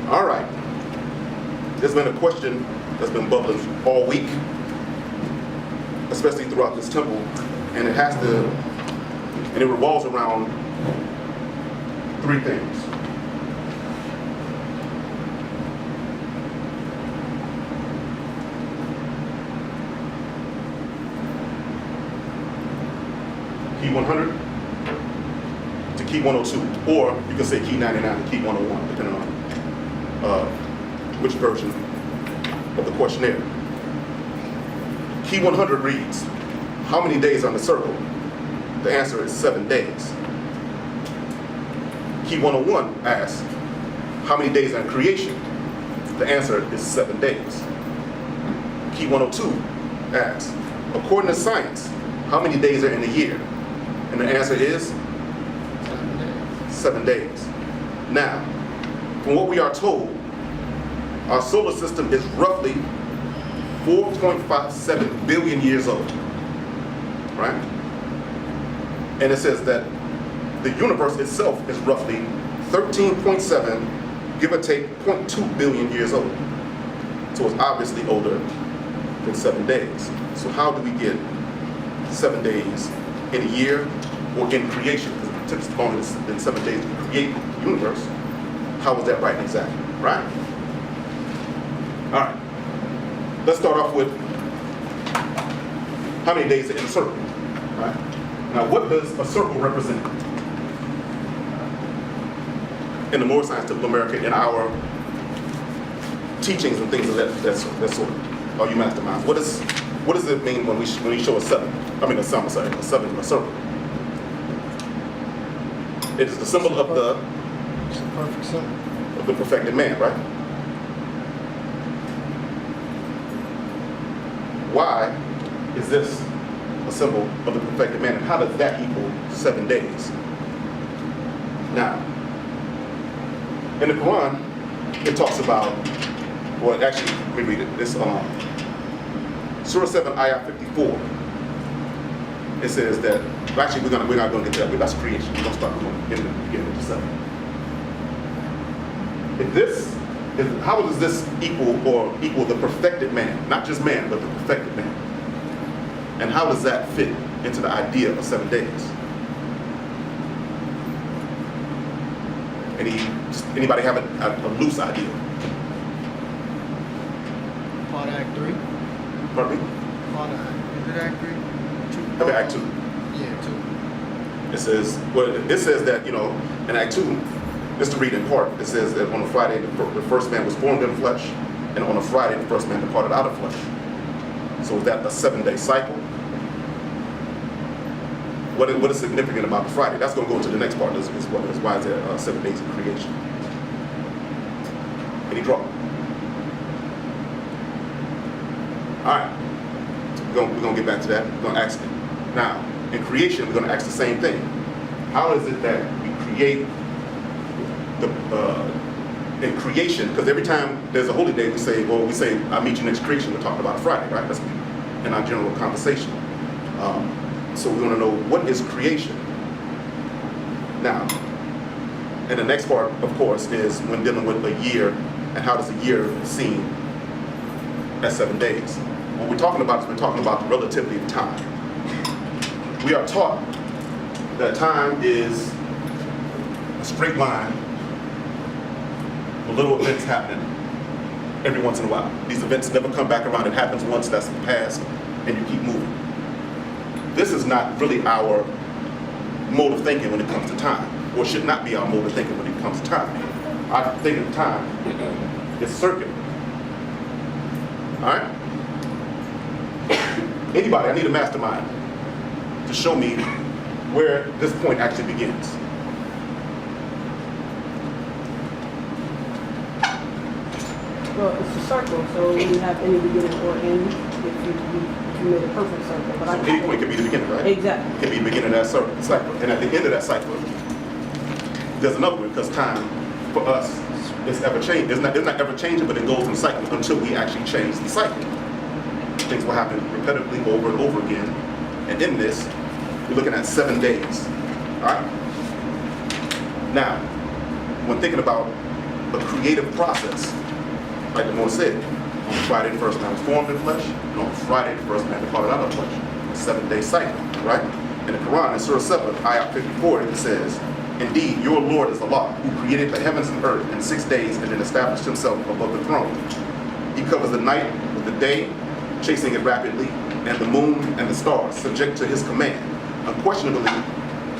All right. There's been a question that's been bubbling all week, especially throughout this temple, and it revolves around three things. Key 100 to key 102, or you can say key 99 to key 101, depending on which version of the questionnaire. Key 100 reads, how many days are in the circle? The answer is 7 days. Key 101 asks, how many days are in creation? The answer is 7 days. Key 102 asks, according to science, how many days are in a year? And the answer is 7 days. Now, from what we are told, our solar system is roughly 4.57 billion years old, right? And it says that the universe itself is roughly 13.7, give or take, 0.2 billion years old. So it's obviously older than 7 days. So how do we get 7 days in a year or in creation? Because it took us longer than 7 days to create the universe. How was that right exactly, right? All right, let's start off with how many days are in a circle, right? Now, what does a circle represent? In the Moore Scientific America, in our teachings and things of that sort, all you masterminds, what does it mean when we show a circle? A circle. It is the symbol of the perfect symbol of the perfected man, right? Why is this a symbol of the perfected man, and how does that equal 7 days? Now, in the Quran, it talks about, well, actually, let me read it. This Surah 7, Ayah 54. It says that, actually, we're not going to get to that. That's creation. We're going to start in the beginning of the 7. How does this equal the perfected man? Not just man, but the perfected man. And how does that fit into the idea of 7 days? Anybody have a loose idea? Part of Act 3. Pardon me? Part of is it Act 3? 2. Okay, Act 2. Yeah, 2. It says that, in Act 2, just to read in part, it says that on a Friday, the first man was formed in flesh, and on a Friday, the first man departed out of flesh. So is that a 7-day cycle? What is significant about the Friday? That's going to go into the next part. Is why is there 7 days of creation? Any draw? All right. We're going to get back to that. We're going to ask it. Now, in creation, we're going to ask the same thing. How is it that we create in creation? Because every time there's a holy day, we say, I'll meet you next creation. We're talking about a Friday, right? That's in our general conversation. So we want to know, what is creation? Now, and the next part, of course, is when dealing with a year, and how does a year seen as 7 days? What we're talking about is we're talking about the relativity of time. We are taught that time is a straight line with little events happening every once in a while. These events never come back around. It happens once, that's the past, and you keep moving. This is not really our mode of thinking when it comes to time, or should not be our mode of thinking when it comes to time. Our thinking of time is circular. All right? Anybody, I need a mastermind to show me where this point actually begins. Well, it's a circle, so you have any beginning or end if you made a perfect circle. But So any point can be the beginning, right? Exactly. It can be the beginning of that cycle. And at the end of that cycle, there's another one, because time for us is ever changing. It's not ever changing, but it goes in cycles until we actually change the cycle. Things will happen repetitively over and over again. And in this, we're looking at 7 days. All right? Now, when thinking about a creative process. Like the Lord said, on Friday the first man was formed in flesh, and on Friday the first man departed out of flesh. A 7-day cycle, right? In the Quran, in Surah 7, Ayah 54, it says, "Indeed, your Lord is Allah, who created the heavens and earth in 6 days and then established himself above the throne. He covers the night with the day, chasing it rapidly, and the moon and the stars, subject to his command. Unquestionably,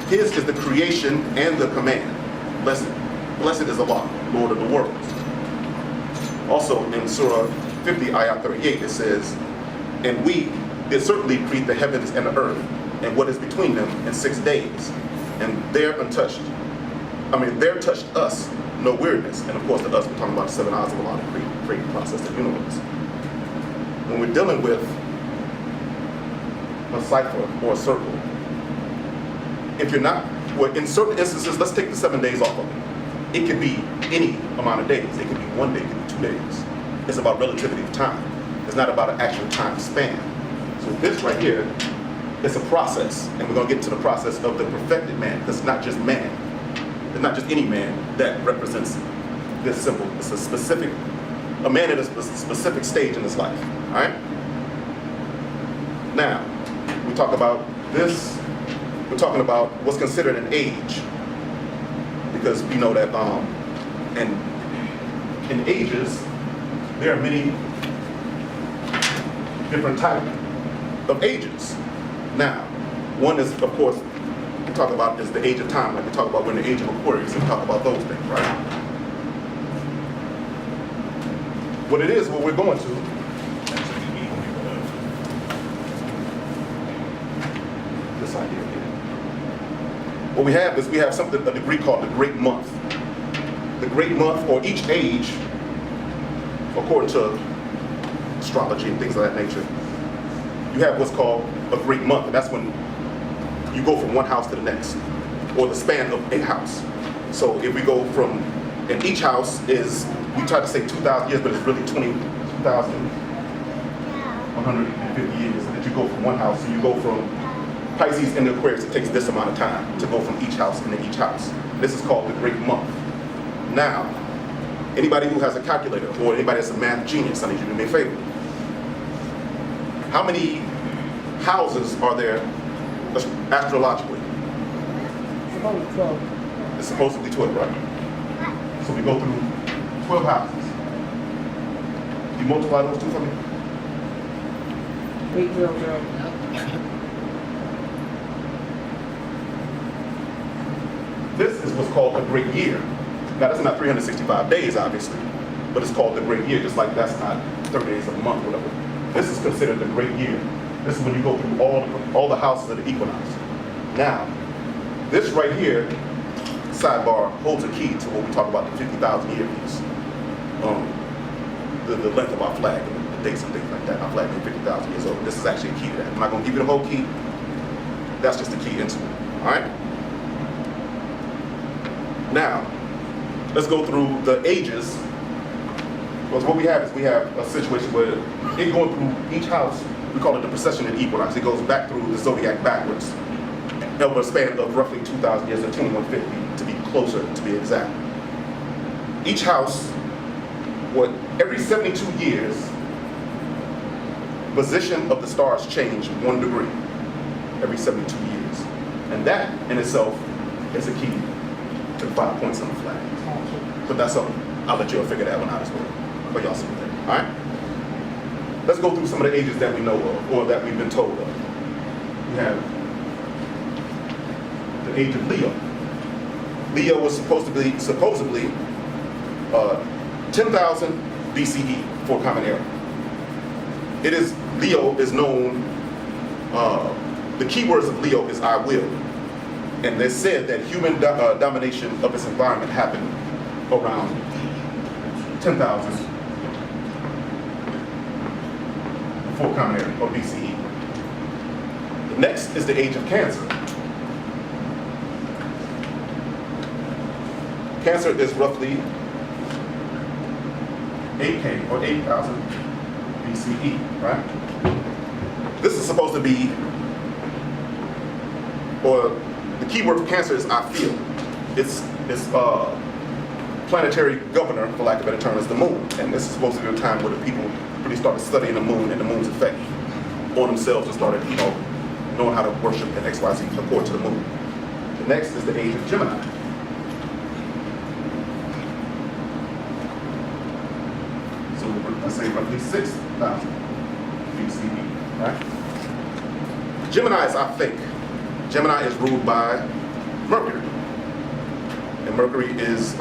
his is the creation and the command. Blessed is Allah, Lord of the worlds." Also in Surah 50, Ayah 38, it says, "And we did certainly create the heavens and the earth, and what is between them in 6 days. And there touched us no weirdness." And of course, the us, we're talking about the 7 eyes of Allah, the creating process of the universe. When we're dealing with a cipher or a circle, if you're not, well, in certain instances, let's take the 7 days off of it. It could be any amount of days. It could be 1 day, it could be 2 days. It's about relativity of time. It's not about an actual time span. So this right here is a process, and we're going to get to the process of the perfected man, because it's not just man. It's not just any man that represents this symbol. It's a man at a specific stage in his life. All right? Now, we talk about this. We're talking about what's considered an age, because we know that in ages there are many different types of ages. Now, one is, of course, we talk about is the age of time, like we talk about we're in the age of Aquarius, and we talk about those things, right? What it is, what we're going to, this idea here. What we have is we have something, a degree called the Great Month. The Great Month, or each age, according to astrology and things of that nature, you have what's called a great month, and that's when you go from one house to the next, or the span of a house. So if we go from, and each house is, we try to say 2,000 years, but it's really 20,150 years, and that you go from one house, so you go from Pisces into Aquarius, it takes this amount of time to go from each house into each house. This is called the Great Month. Now, anybody who has a calculator, or anybody that's a math genius, I need you to do me a favor. How many houses are there astrologically? Supposedly 12. It's supposedly 12, right? So we go through 12 houses. You multiply those two for me? 800. This is what's called a great year. Now, that's not 365 days, obviously, but it's called the great year, just like that's not 30 days of a month, whatever. This is considered the great year. This is when you go through all the houses of the equinox. Now, this right here, sidebar, holds a key to what we talk about the 50,000 year piece. The length of our flag, and the dates and things like that. Our flag is 50,000 years old. This is actually a key to that. I'm not going to give you the whole key. That's just the key into it. All right? Now, let's go through the ages. Because what we have is we have a situation where it going through each house, we call it the precession of equinox. It goes back through the zodiac backwards over a span of roughly 2,000 years, or 2150 to be closer, to be exact. Each house, every 72 years, position of the stars change 1 degree every 72 years. And that in itself is a key to the 5 points on the flag. But that's something, I'll let y'all figure that one out as well. But y'all see that, all right? Let's go through some of the ages that we know of, or that we've been told of. We have the age of Leo. Leo was supposedly 10,000 BCE for Common Era. Leo is known, the key words of Leo is I will. And they said that human domination of its environment happened around 10,000 before Common Era, or BCE. The next is the age of Cancer. Cancer is roughly 8K, or 8,000 BCE, right? This is supposed to be, or the key word for Cancer is I feel. planetary governor, for lack of a better term, is the moon. And this is supposed to be a time where the people really started studying the moon and the moon's effect on themselves and started, knowing how to worship and XYZ according to the moon. The next is the age of Gemini. So let's say roughly 6,000 BCE, right? Gemini is, I think, Gemini is ruled by Mercury. And Mercury is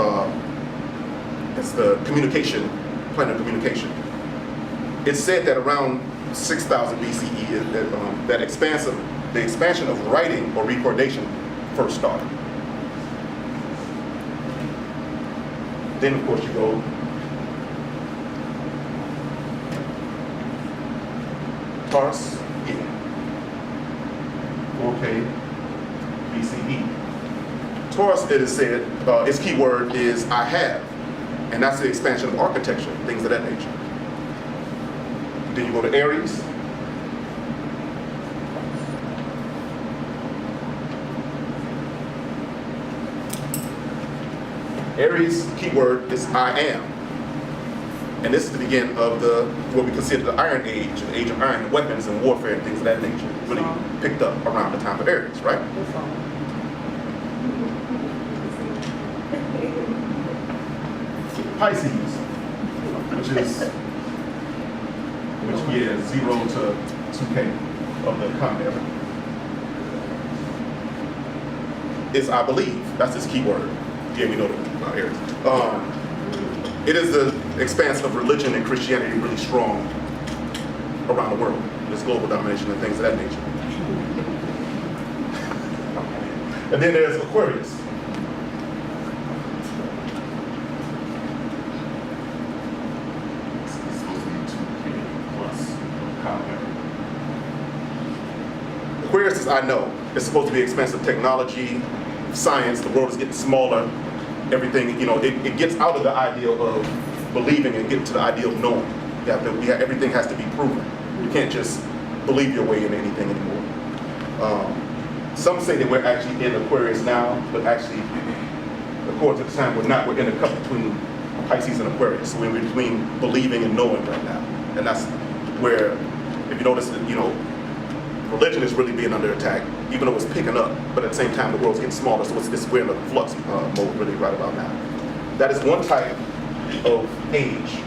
it's the communication, planet of communication. It's said that around 6,000 BCE, the expansion of writing or recordation first started. Then, of course, you go Taurus, 4K BCE. Taurus, it is said, its key word is I have, and that's the expansion of architecture, things of that nature. Then you go to Aries. Aries' key word is I am. And this is the beginning of what we consider the Iron Age, the age of iron, weapons and warfare and things of that nature. Really picked up around the time of Aries, right? Pisces, which is 0 to 2K of the comet. Is I believe. That's his key word. Yeah, we know about Aries. It is the expanse of religion and Christianity really strong around the world. This global domination and things of that nature. And then there's Aquarius. It's supposed to be 2K plus comet. Aquarius is I know. It's supposed to be expensive technology, science. The world is getting smaller. Everything, it gets out of the idea of believing and get to the idea of knowing. Everything has to be proven. You can't just believe your way in anything anymore. Some say that we're actually in Aquarius now, but actually, according to the time, we're not. We're in a cup between Pisces and Aquarius. So we're between believing and knowing right now. And that's where, if you notice, religion is really being under attack, even though it's picking up, but at the same time the world's getting smaller, so we're in a flux mode really right about now. That is one type of age.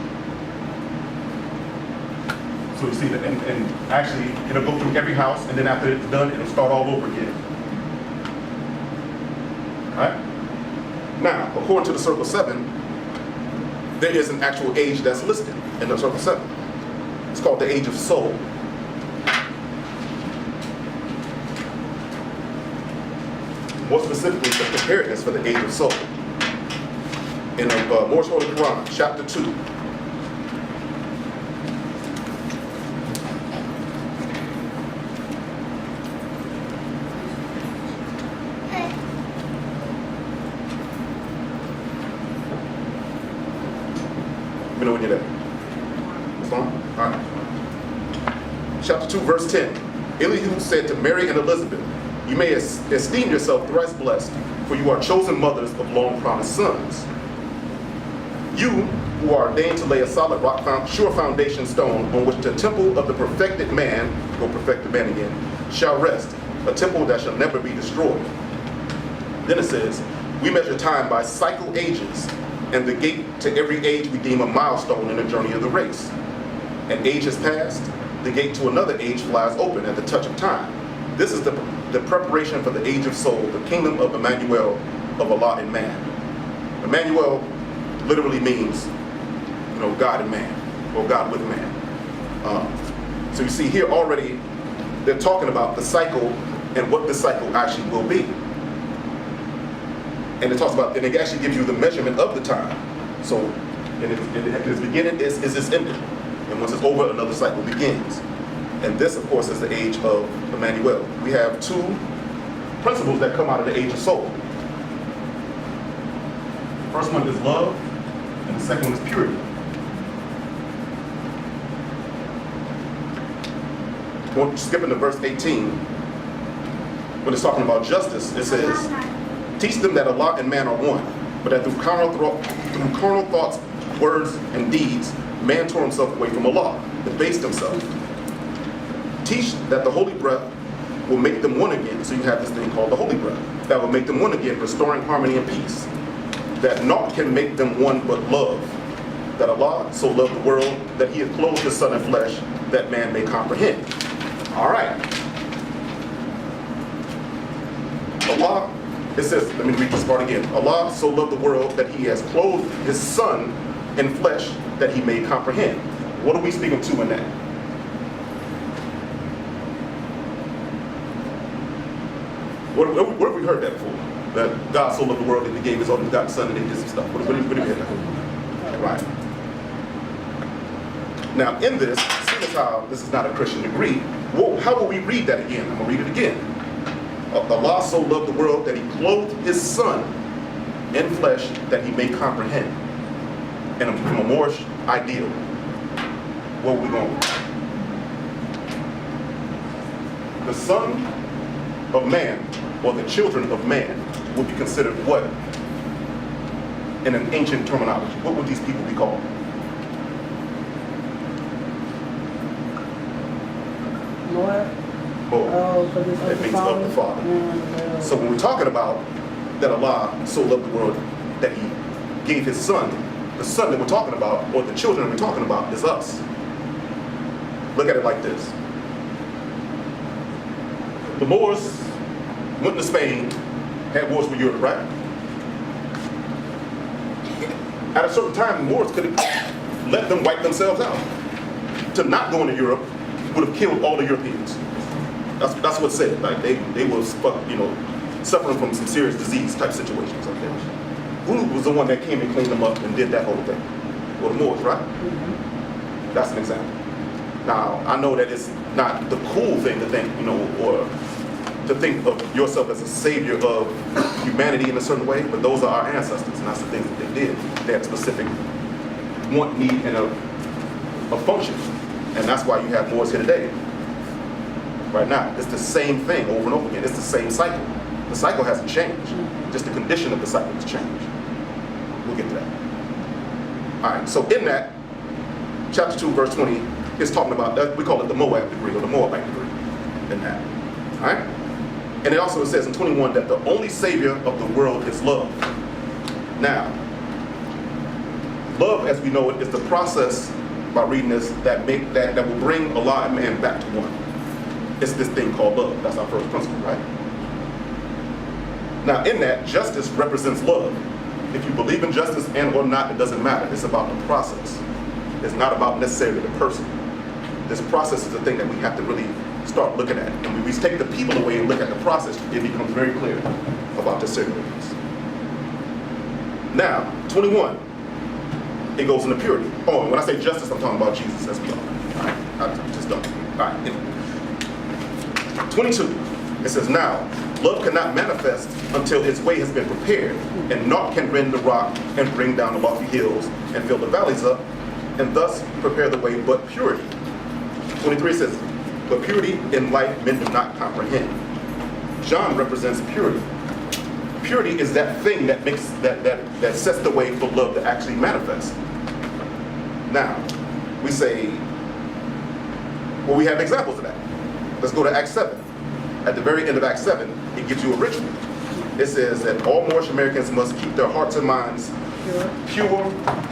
So you see that, and actually it'll go through every house, and then after it's done, it'll start all over again. All right? Now, according to the Circle 7, there is an actual age that's listed in the Circle 7. It's called the Age of Soul. More specifically, the preparedness for the Age of Soul. In the Most Holy Quran, chapter 2. Let me know when you're there. What's on? All right. Chapter 2, verse 10. Elihu said to Mary and Elizabeth, you may esteem yourself thrice blessed, for you are chosen mothers of long-promised sons. You, who are ordained to lay a solid rock, sure foundation stone on which the temple of the perfected man, or perfected man again, shall rest, a temple that shall never be destroyed. Then it says, we measure time by cycle ages, and the gate to every age we deem a milestone in the journey of the race. An age has passed, the gate to another age flies open at the touch of time. This is the preparation for the Age of Soul, the kingdom of Emmanuel, of Allah and man. Emmanuel literally means, God and man, or God with man. So you see here already, they're talking about the cycle and what the cycle actually will be. And it talks about, and it actually gives you the measurement of the time. So, in its beginning is its ending. And once it's over, another cycle begins. And this, of course, is the age of Emmanuel. We have two principles that come out of the Age of Soul. The first one is love, and the second one is purity. Skipping to verse 18, when it's talking about justice, it says, teach them that Allah and man are one. but that through carnal thoughts, words, and deeds, man tore himself away from Allah, debased himself. Teach that the holy breath will make them one again. So you have this thing called the holy breath that will make them one again, restoring harmony and peace. That naught can make them one but love. That Allah so loved the world that he had clothed his son in flesh that man may comprehend. All right. Allah, it says, let me read this part again. Allah so loved the world that he has clothed his son in flesh that he may comprehend. What are we speaking to in that? Where have we heard that before? That God so loved the world that he gave his only begotten son and he did some stuff. Where have we heard that? Right. Now in this, seeing as how this is not a Christian degree, how will we read that again? I'm going to read it again. Allah so loved the world that he clothed his son in flesh that he may comprehend. And from a Moorish ideal, where are we going? The son of man, or the children of man, would be considered what in an ancient terminology? What would these people be called? Lord. Boy. Oh, because it's It means of the Father. Yeah. So when we're talking about that Allah so loved the world that he gave his son, the son that we're talking about, or the children that we're talking about, is us. Look at it like this. The Moors went to Spain, had wars with Europe, right? At a certain time, the Moors could have let them wipe themselves out. To not go into Europe would have killed all the Europeans. That's what's said. Like they were, suffering from some serious disease type situations. Okay. Who was the one that came and cleaned them up and did that whole thing? Well, the Moors, right? Mm-hmm. That's an example. Now I know that it's not the cool thing to think, or to think of yourself as a savior of humanity in a certain way, but those are our ancestors, and that's the things that they did. They had a specific want, need, and a function, and that's why you have Moors here today. Right now, it's the same thing over and over again. It's the same cycle. The cycle hasn't changed. Just the condition of the cycle has changed. We'll get to that. All right, so in that, chapter 2, verse 20, is talking about, that we call it the Moab degree, or the Moabite degree, in that. All right? And it also says in 21 that the only savior of the world is love. Now, love as we know it is the process, by reading this, that will bring Allah and man back to one. It's this thing called love. That's our first principle, right? Now in that, justice represents love. If you believe in justice and or not, it doesn't matter. It's about the process. It's not about necessarily the person. This process is the thing that we have to really start looking at. And when we take the people away and look at the process, it becomes very clear about the significance. Now, 21, it goes into purity. Oh, and when I say justice, I'm talking about Jesus, as we all know. All right, I just don't. All right, anyway. 22, it says, now, love cannot manifest until its way has been prepared, and naught can rend the rock and bring down the lofty hills and fill the valleys up, and thus prepare the way but purity. 23 says, but purity in life men do not comprehend. John represents purity. Purity is that thing that makes that sets the way for love to actually manifest. Now, we say, well, we have examples of that. Let's go to Acts 7. At the very end of Acts 7, it gives you a ritual. It says that all Moorish Americans must keep their hearts and minds pure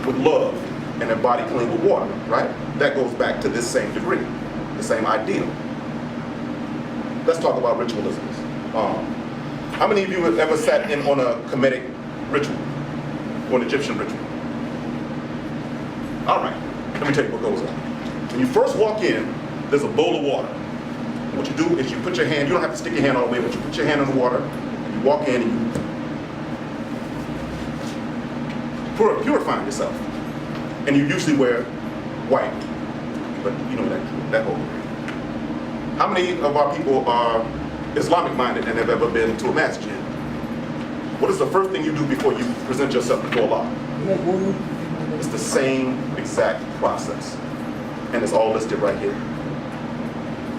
with love and their body clean with water, right? That goes back to this same degree, the same ideal. Let's talk about ritualisms. How many of you have ever sat in on a Kemetic ritual or an Egyptian ritual? All right, let me tell you what goes on. When you first walk in, there's a bowl of water. What you do is you put your hand, you don't have to stick your hand all the way, but you put your hand in the water, and you walk in and you purifying yourself. And you usually wear white, but you know that whole thing. How many of our people are Islamic minded and have ever been to a masjid? What is the first thing you do before you present yourself before Allah? It's the same exact process. And it's all listed right here.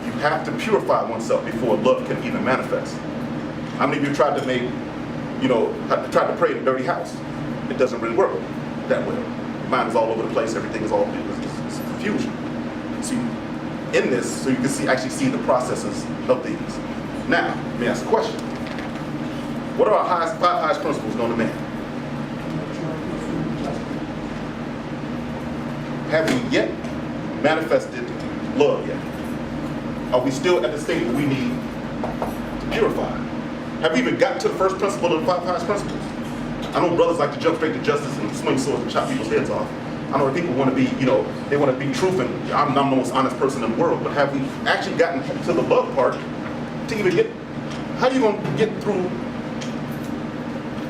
You have to purify oneself before love can even manifest. How many of you tried to tried to pray in a dirty house? it doesn't really work that well. Your mind is all over the place. Everything is all it's confusion. So in this, so you can actually see the processes of these. Now, let me ask a question. What are our five highest principles known to man? Have we yet manifested love yet? Are we still at the state where we need to purify? Have we even gotten to the first principle of the five highest principles? I know brothers like to jump straight to justice and swing swords and chop people's heads off. I know that people want to be, they want to be truth, and I'm the most honest person in the world, but have we actually gotten to the love part to even get, how are you going to get through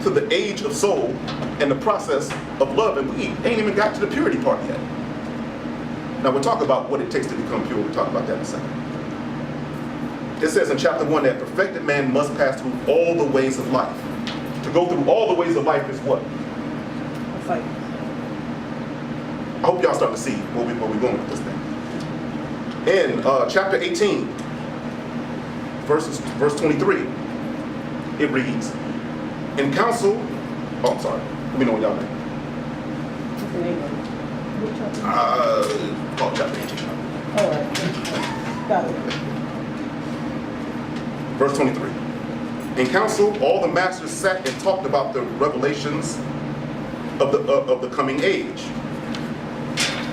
to the age of soul and the process of love, and we ain't even got to the purity part yet. Now we'll talk about what it takes to become pure. We'll talk about that in a second. It says in chapter 1 that perfected man must pass through all the ways of life. To go through all the ways of life is what? A fight. I hope y'all starting to see where we're going with this thing. In chapter 18, verse 23, it reads, in counsel, I'm sorry, let me know when y'all name. What's the name of it? What chapter? Chapter 18. All right. Got it. Verse 23. In council, all the masters sat and talked about the revelations of the coming age.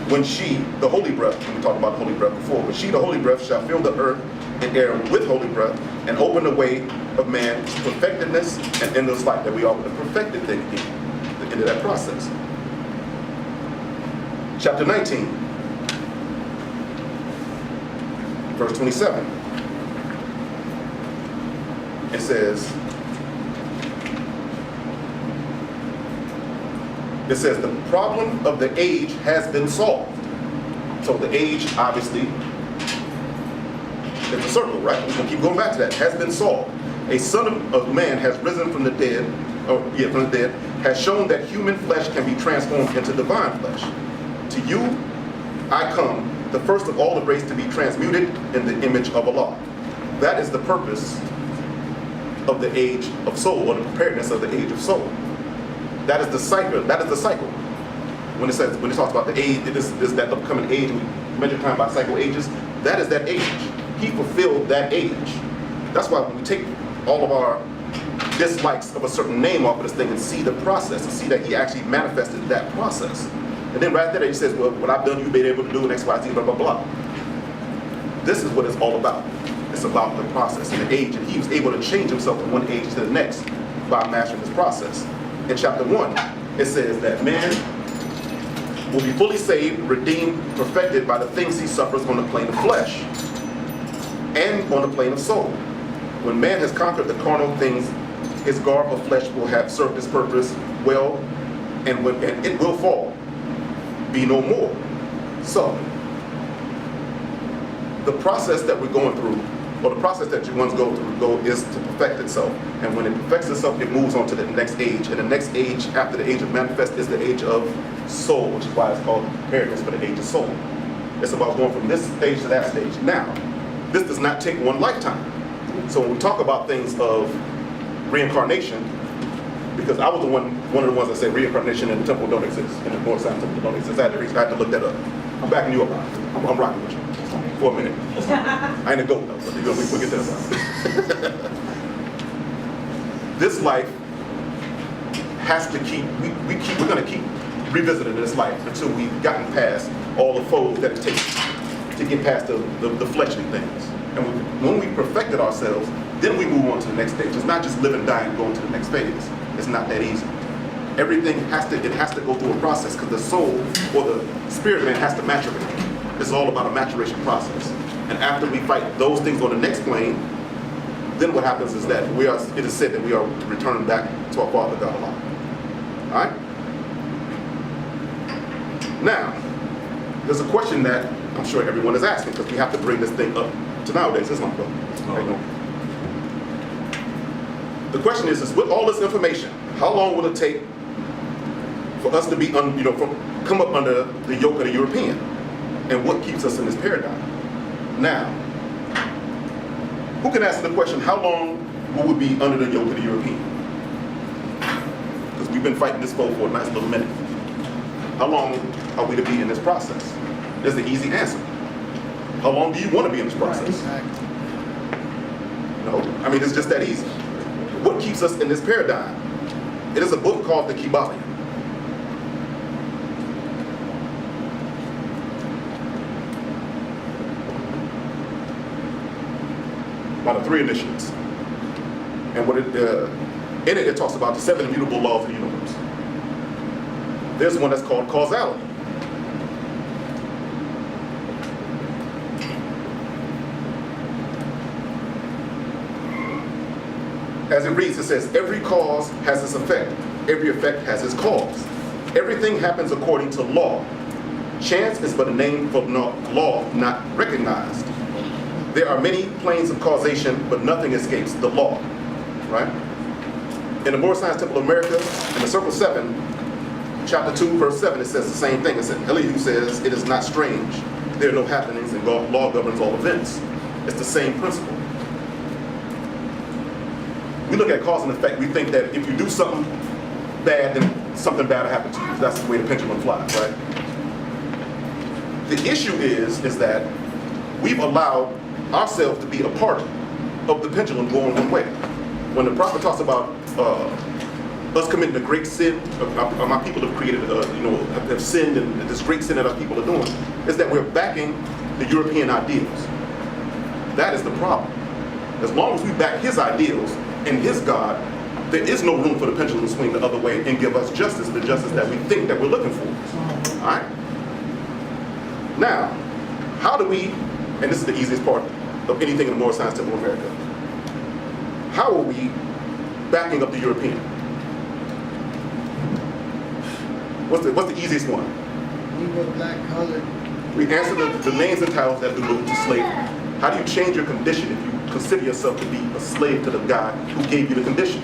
When she, the holy breath, we talked about the holy breath before, but she, the holy breath, shall fill the earth and air with holy breath and open the way of man to perfectedness and endless life. That we are the perfected thing again, the end of that process. Chapter 19, verse 27. It says, the problem of the age has been solved. So the age, obviously, it's a circle, right? We're going to keep going back to that. Has been solved. A son of man has risen from the dead, has shown that human flesh can be transformed into divine flesh. To you, I come, the first of all the race to be transmuted in the image of Allah. That is the purpose of the age of soul, or the preparedness of the age of soul. That is the cycle. That is the cycle. When it talks about the age, this that upcoming age, we measure time by cycle ages. That is that age. He fulfilled that age. That's why when we take all of our dislikes of a certain name off of this thing and see the process, and see that he actually manifested that process. And then right there he says, well, what I've done, you've been able to do in X, Y, Z, blah, blah, blah. This is what it's all about. It's about the process and the age, and he was able to change himself from one age to the next by mastering this process. In chapter 1, it says that man will be fully saved, redeemed, perfected by the things he suffers on the plane of flesh and on the plane of soul. When man has conquered the carnal things, his garb of flesh will have served its purpose well, and it will fall, be no more. So, the process that we're going through, or the process that ones go through, is to perfect itself. And when it perfects itself, it moves on to the next age. And the next age, after the age of manifest, is the age of soul, which is why it's called preparedness for the age of soul. It's about going from this stage to that stage. Now, this does not take one lifetime. So when we talk about things of reincarnation, because I was one of the ones that said reincarnation in the temple don't exist, in the North Side temple don't exist. I had to look that up. I'm backing you up. I'm rocking with you for a minute. I ain't a goat though, so we'll get that. This life has to keep, we're gonna keep revisiting this life until we've gotten past all the foes that it takes to get past the fleshly things. And when we perfected ourselves, then we move on to the next stage. It's not just living, dying, going to the next phase. It's not that easy. Everything has to go through a process, because the soul or the spirit man has to maturate. It's all about a maturation process. And after we fight those things on the next plane, then what happens is that it is said that we are returning back to our Father God Allah. All right? Now, there's a question that I'm sure everyone is asking, because we have to bring this thing up to nowadays. This one, the question is with all this information, how long will it take for us to be, come up under the yoke of the European? And what keeps us in this paradigm? Now, who can answer the question, how long will we be under the yoke of the European? Because we've been fighting this foe for a nice little minute. How long are we to be in this process? There's the easy answer. How long do you want to be in this process? Exactly. No, I mean, it's just that easy. What keeps us in this paradigm? It is a book called the Kybalion. By the three initiates. And what in it talks about the 7 immutable laws of the universe. There's one that's called causality. As it reads, it says, every cause has its effect. Every effect has its cause. Everything happens according to law. Chance is but a name for law not recognized. There are many planes of causation, but nothing escapes the law, right? In the Moore Science Temple of America, in the Circle 7, chapter 2, verse 7, it says the same thing. It says, Elihu says, it is not strange. There are no happenings, and law governs all events. It's the same principle. We look at cause and effect, we think that if you do something bad, then something bad will happen to you. That's the way the pendulum flies, right? The issue is that we've allowed ourselves to be a part of the pendulum going one way. When the prophet talks about us committing a great sin, my people have created, have sinned, and this great sin that our people are doing, is that we're backing the European ideals. That is the problem. As long as we back his ideals and his God, there is no room for the pendulum to swing the other way and give us justice, the justice that we think that we're looking for. All right? Now, how do we, and this is the easiest part of anything in the Moore Science Temple of America, how are we backing up the European? What's the easiest one? Negro, black, colored. We answer the names and titles that allude to slavery. How do you change your condition if you consider yourself to be a slave to the guy who gave you the condition?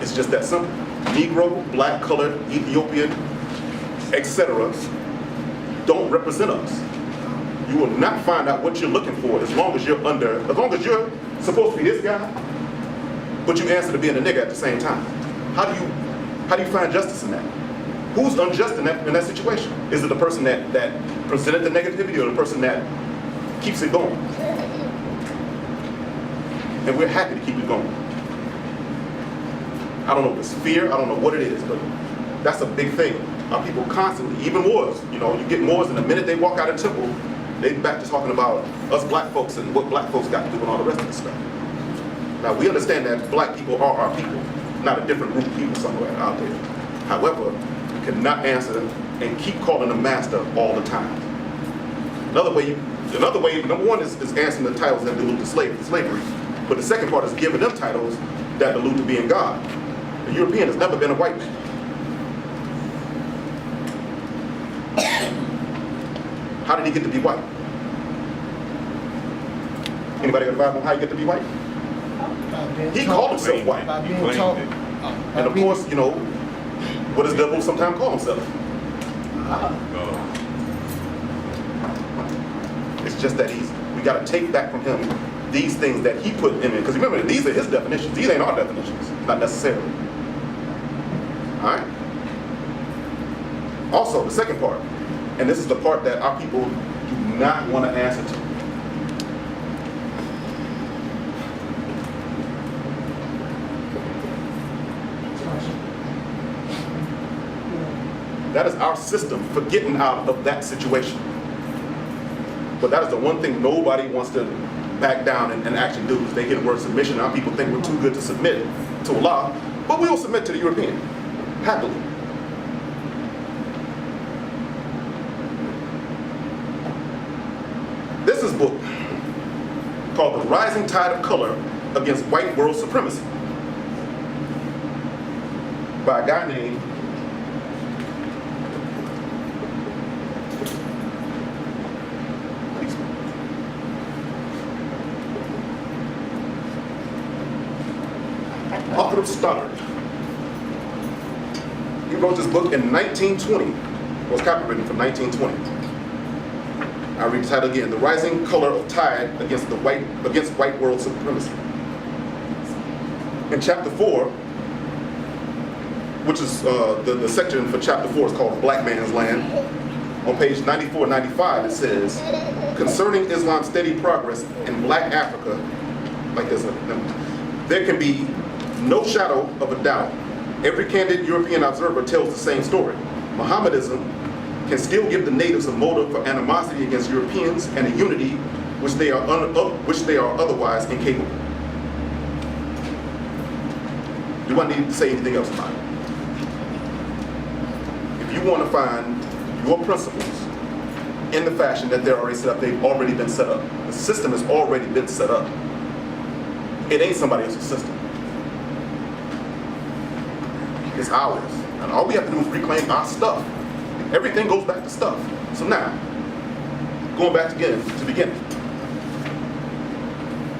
It's just that simple. Negro, black, colored, Ethiopian, etc. don't represent us. You will not find out what you're looking for as long as you're supposed to be this guy, but you answer to being a nigga at the same time. How do you find justice in that? Who's unjust in that situation? Is it the person that presented the negativity or the person that keeps it going? And we're happy to keep it going. I don't know if it's fear, I don't know what it is, but that's a big thing. Our people constantly, even Moors, you get Moors, and the minute they walk out of the temple, they back to talking about us black folks and what black folks got to do and all the rest of the stuff. Now, we understand that black people are our people, not a different group of people somewhere out there. However, you cannot answer and keep calling them master all the time. Another way, number one is answering the titles that allude to slavery, but the second part is giving them titles that allude to being God. The European has never been a white man. How did he get to be white? Anybody got a vibe on how he get to be white? He called himself white. By being taught. And of course, what does devil sometimes call himself? It's just that easy. We got to take back from him these things that he put in it. Because remember, these are his definitions. These ain't our definitions. Not necessarily. All right? Also, the second part, and this is the part that our people do not want to answer to. That is our system for getting out of that situation. But that is the one thing nobody wants to back down and actually do. Is they hear the word submission. Our people think we're too good to submit to Allah, but we will submit to the European, happily. This is a book called The Rising Tide of Color Against White World Supremacy by a guy named author of Stoddard. He wrote this book in 1920. It was copywritten from 1920. I read the title again: The Rising Color of Tide Against White World Supremacy. In chapter 4, which is the section for chapter 4 is called Black Man's Land. On page 94 and 95 it says, concerning Islam's steady progress in Black Africa, like this, there can be no shadow of a doubt. Every candid European observer tells the same story. Mohammedanism can still give the natives a motive for animosity against Europeans and a unity which they are otherwise incapable. Do I need to say anything else about it? If you want to find your principles in the fashion that they're already set up, they've already been set up. The system has already been set up. It ain't somebody else's system. It's ours. And all we have to do is reclaim our stuff. Everything goes back to stuff. So now, going back again to the beginning.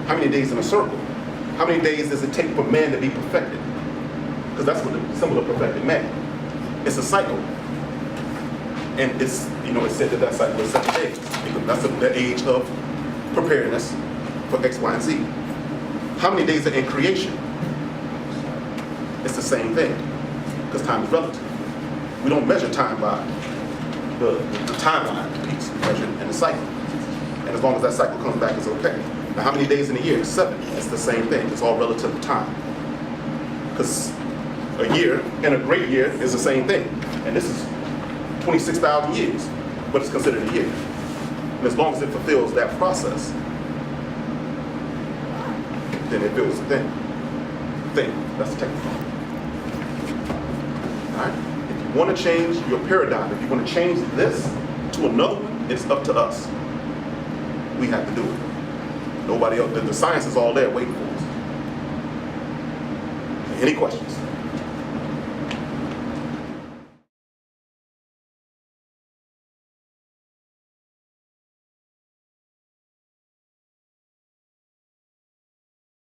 How many days in a circle? How many days does it take for man to be perfected? Because that's what the symbol of perfected man. It's a cycle. And it's, it's said that cycle is 7 days. Because that's the age of preparedness for X, Y, and Z. How many days are in creation? It's the same thing. Because time is relative. We don't measure time by the timeline piece. We measure it in the cycle. And as long as that cycle comes back, it's okay. Now, how many days in a year? 7. It's the same thing. It's all relative to time. Because a year and a great year is the same thing. And this is 26,000 years, but it's considered a year. And as long as it fulfills that process, then it feels the thing. That's the technical. All right? If you want to change your paradigm, if you want to change this to another one, it's up to us. We have to do it. Nobody else. The science is all there waiting for us. Any questions?